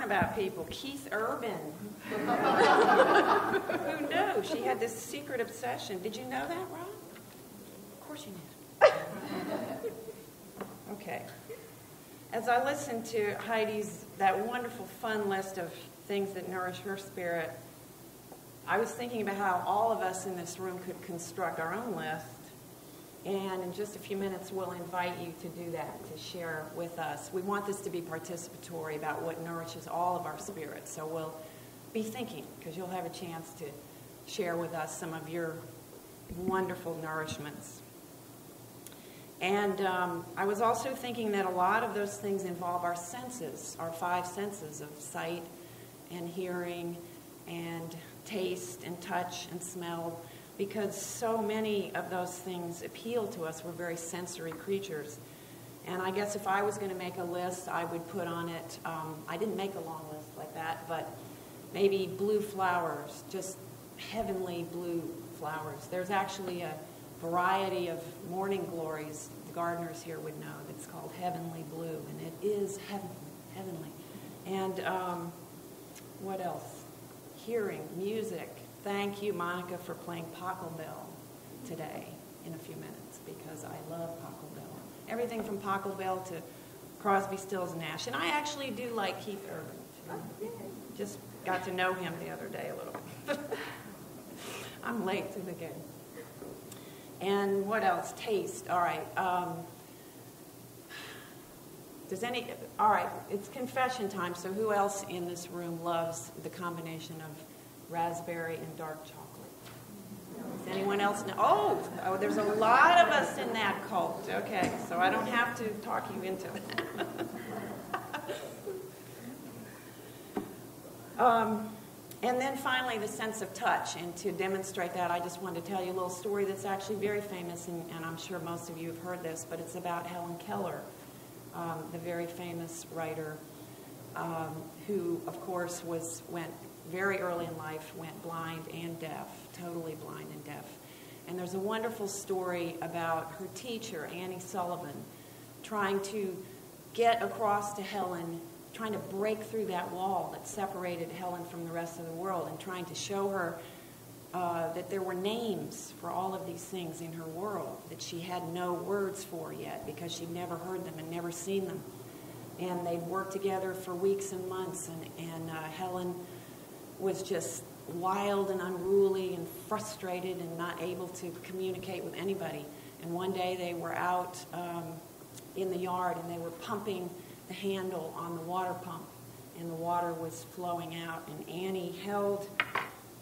about people. Keith Urban. Who knew? She had this secret obsession. Did you know that, Ron? Of course you did. Okay. As I listened to Heidi's, that wonderful, fun list of things that nourish her spirit, I was thinking about how all of us in this room could construct our own list. And in just a few minutes, we'll invite you to do that, to share with us. We want this to be participatory about what nourishes all of our spirits. So we'll be thinking, because you'll have a chance to share with us some of your wonderful nourishments. And I was also thinking that a lot of those things involve our senses, our 5 senses of sight and hearing and taste and touch and smell, because so many of those things appeal to us. We're very sensory creatures. And I guess if I was going to make a list, I would put on it, I didn't make a long list like that, but maybe blue flowers, just heavenly blue flowers. There's actually a variety of morning glories, the gardeners here would know, that's called heavenly blue, and it is heavenly. And what else? Hearing, music. Thank you, Monica, for playing Pachelbel today in a few minutes, because I love Pachelbel. Everything from Pachelbel to Crosby, Stills, Nash. And I actually do like Keith Urban, too. Just got to know him the other day a little bit. I'm late to the game. And what else? Taste. All right. All right, it's confession time, so who else in this room loves the combination of raspberry and dark chocolate? Does anyone else know? Oh, there's a lot of us in that cult. Okay, so I don't have to talk you into it. And then finally, the sense of touch. And to demonstrate that, I just wanted to tell you a little story that's actually very famous, and I'm sure most of you have heard this, but it's about Helen Keller, the very famous writer, who, of course, went very early in life, went blind and deaf, totally blind and deaf. And there's a wonderful story about her teacher, Annie Sullivan, trying to get across to Helen, trying to break through that wall that separated Helen from the rest of the world, and trying to show her that there were names for all of these things in her world that she had no words for yet, because she'd never heard them and never seen them. And they'd worked together for weeks and months, and Helen was just wild and unruly and frustrated and not able to communicate with anybody. And one day they were out in the yard, and they were pumping the handle on the water pump, and the water was flowing out, and Annie held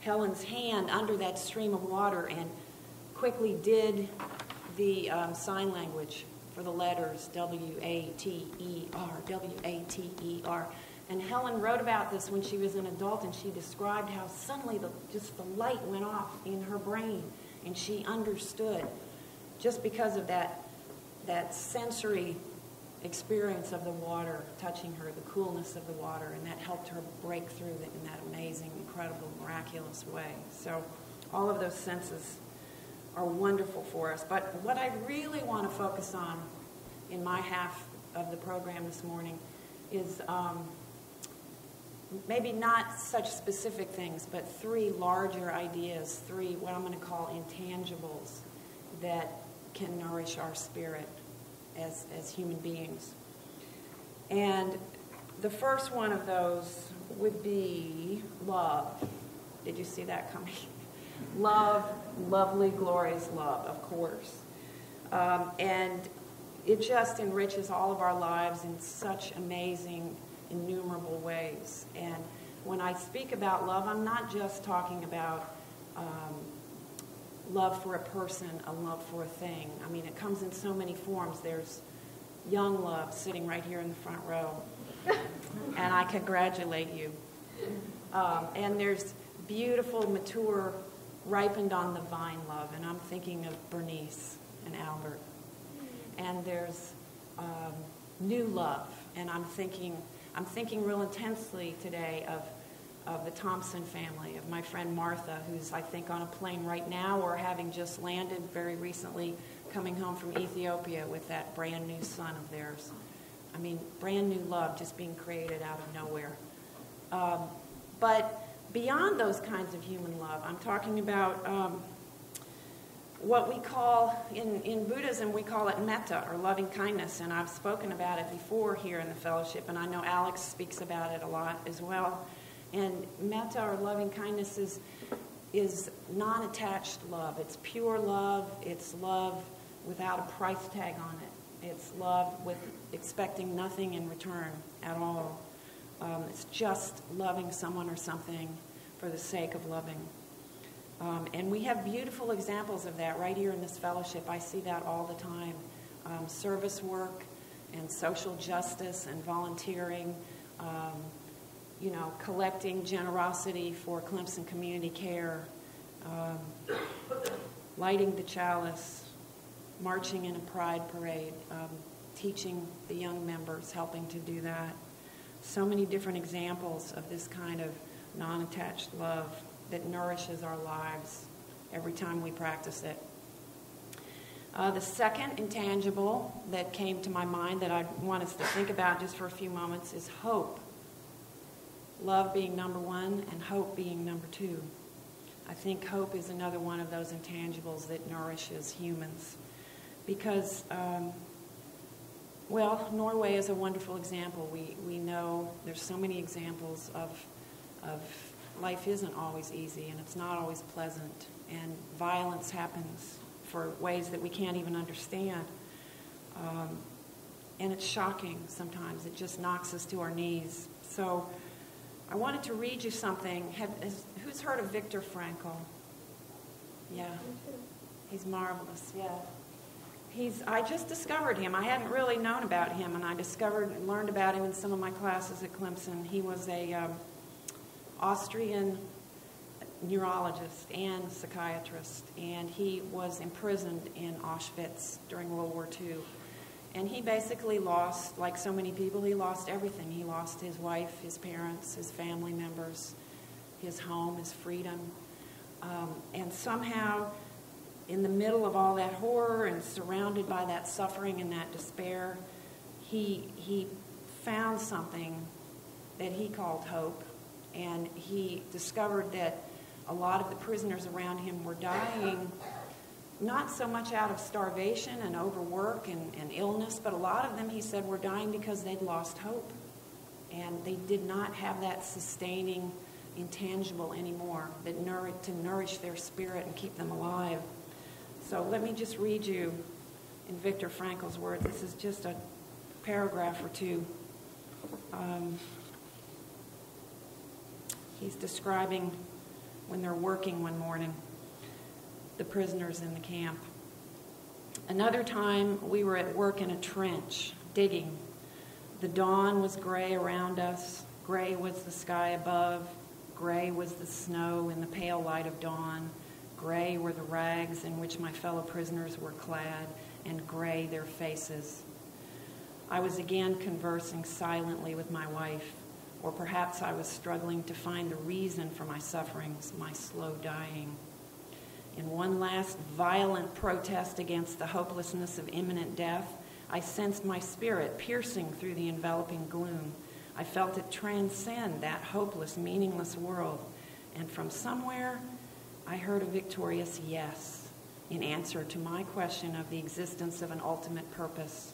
Helen's hand under that stream of water and quickly did the sign language for the letters W-A-T-E-R, W-A-T-E-R. And Helen wrote about this when she was an adult, and she described how suddenly just the light went off in her brain, and she understood just because of that sensory experience of the water touching her, the coolness of the water, and that helped her break through in that amazing, incredible, miraculous way. So all of those senses are wonderful for us. But what I really want to focus on in my half of the program this morning is maybe not such specific things, but 3 larger ideas, 3 what I'm going to call intangibles that can nourish our spirit as human beings. And the first one of those would be love. Did you see that coming? Love, lovely, glorious love, of course. And it just enriches all of our lives in such amazing, innumerable ways. And when I speak about love, I'm not just talking about love for a person, a love for a thing. I mean, it comes in so many forms. There's young love sitting right here in the front row, and I congratulate you. And there's beautiful, mature, ripened on the vine love, and I'm thinking of Bernice and Albert. And there's new love, and I'm thinking real intensely today of the Thompson family, of my friend Martha, who's, I think, on a plane right now or having just landed very recently, coming home from Ethiopia with that brand new son of theirs. I mean, brand new love just being created out of nowhere. But beyond those kinds of human love, I'm talking about what we call, in Buddhism, we call it metta, or loving kindness, and I've spoken about it before here in the fellowship, and I know Alex speaks about it a lot as well. And metta, or loving kindness, is non-attached love. It's pure love. It's love without a price tag on it. It's love with expecting nothing in return at all. It's just loving someone or something for the sake of loving. And we have beautiful examples of that right here in this fellowship. I see that all the time. Service work and social justice and volunteering, collecting generosity for Clemson Community Care, lighting the chalice, marching in a pride parade, teaching the young members, helping to do that. So many different examples of this kind of non-attached love that nourishes our lives every time we practice it. The second intangible that came to my mind that I want us to think about just for a few moments is hope. Love being number one and hope being number two. I think hope is another one of those intangibles that nourishes humans. Because, Norway is a wonderful example. We know there's so many examples of life isn't always easy, and it's not always pleasant, and violence happens for ways that we can't even understand. And it's shocking sometimes. It just knocks us to our knees. So I wanted to read you something. Who's heard of Viktor Frankl? Yeah. He's marvelous, yeah. I just discovered him. I hadn't really known about him, and I learned about him in some of my classes at Clemson. He was a Austrian neurologist and psychiatrist, and he was imprisoned in Auschwitz during World War II. And he basically lost, like so many people, he lost everything. He lost his wife, his parents, his family members, his home, his freedom. And somehow, in the middle of all that horror and surrounded by that suffering and that despair, he found something that he called hope. And he discovered that a lot of the prisoners around him were dying, not so much out of starvation and overwork and illness, but a lot of them, he said, were dying because they'd lost hope. And they did not have that sustaining intangible anymore to nourish their spirit and keep them alive. So let me just read you in Viktor Frankl's words. This is just a paragraph or two. He's describing when they're working one morning, the prisoners in the camp. Another time, we were at work in a trench, digging. The dawn was gray around us. Gray was the sky above. Gray was the snow in the pale light of dawn. Gray were the rags in which my fellow prisoners were clad, and gray their faces. I was again conversing silently with my wife, or perhaps I was struggling to find the reason for my sufferings, my slow dying. In one last violent protest against the hopelessness of imminent death, I sensed my spirit piercing through the enveloping gloom. I felt it transcend that hopeless, meaningless world. And from somewhere, I heard a victorious yes in answer to my question of the existence of an ultimate purpose.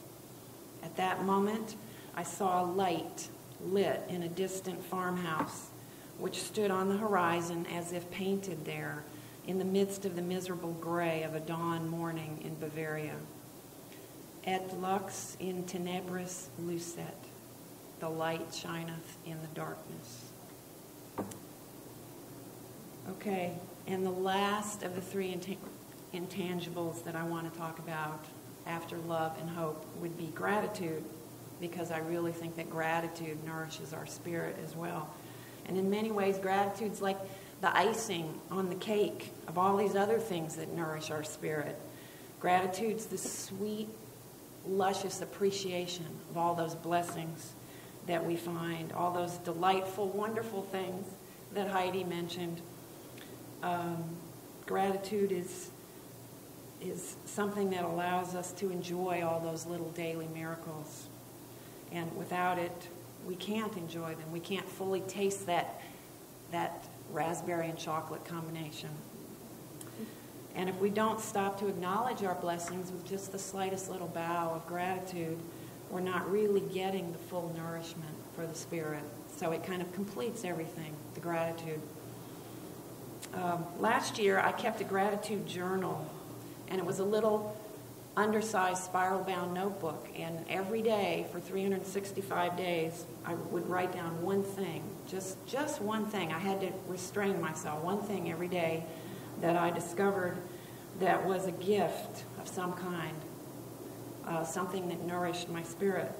At that moment, I saw a light lit in a distant farmhouse, which stood on the horizon as if painted there in the midst of the miserable gray of a dawn morning in Bavaria. Et lux in tenebris lucet, the light shineth in the darkness. Okay, and the last of the three intangibles that I want to talk about after love and hope would be gratitude, because I really think that gratitude nourishes our spirit as well. And in many ways, gratitude's like the icing on the cake of all these other things that nourish our spirit. Gratitude's the sweet, luscious appreciation of all those blessings that we find, all those delightful, wonderful things that Heidi mentioned. Gratitude is something that allows us to enjoy all those little daily miracles. And without it, we can't enjoy them. We can't fully taste that raspberry and chocolate combination. And if we don't stop to acknowledge our blessings with just the slightest little bow of gratitude, we're not really getting the full nourishment for the spirit. So it kind of completes everything, the gratitude. Last year, I kept a gratitude journal, and it was a little undersized spiral-bound notebook. And every day for 365 days, I would write down one thing, just one thing. I had to restrain myself, one thing every day that I discovered that was a gift of some kind, something that nourished my spirit.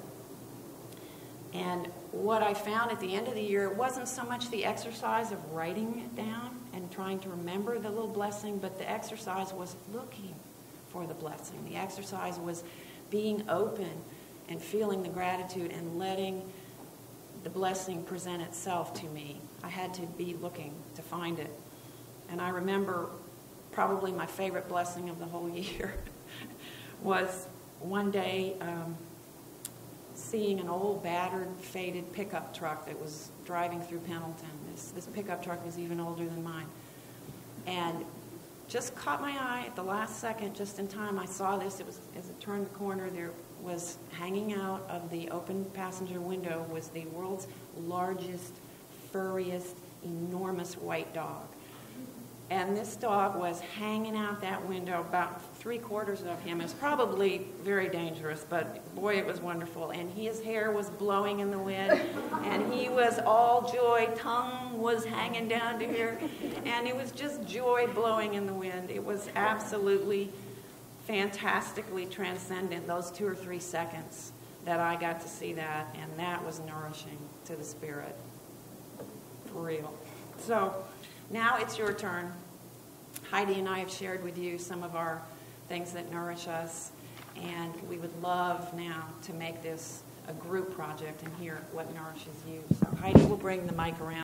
And what I found at the end of the year, it wasn't so much the exercise of writing it down and trying to remember the little blessing, but the exercise was looking for the blessing. The exercise was being open and feeling the gratitude and letting the blessing present itself to me. I had to be looking to find it. And I remember probably my favorite blessing of the whole year was one day seeing an old, battered, faded pickup truck that was driving through Pendleton. This pickup truck was even older than mine. And just caught my eye at the last second, just in time. I saw this. It was, as it turned the corner, there was hanging out of the open passenger window was the world's largest, furriest, enormous white dog. And this dog was hanging out that window, about 3/4 of him. It was probably very dangerous, but boy, it was wonderful. And his hair was blowing in the wind, and he was all joy. Tongue was hanging down to here, and it was just joy blowing in the wind. It was absolutely fantastically transcendent, those 2 or 3 seconds that I got to see that, and that was nourishing to the spirit, for real. So now it's your turn. Heidi and I have shared with you some of our things that nourish us, and we would love now to make this a group project and hear what nourishes you. So Heidi will bring the mic around.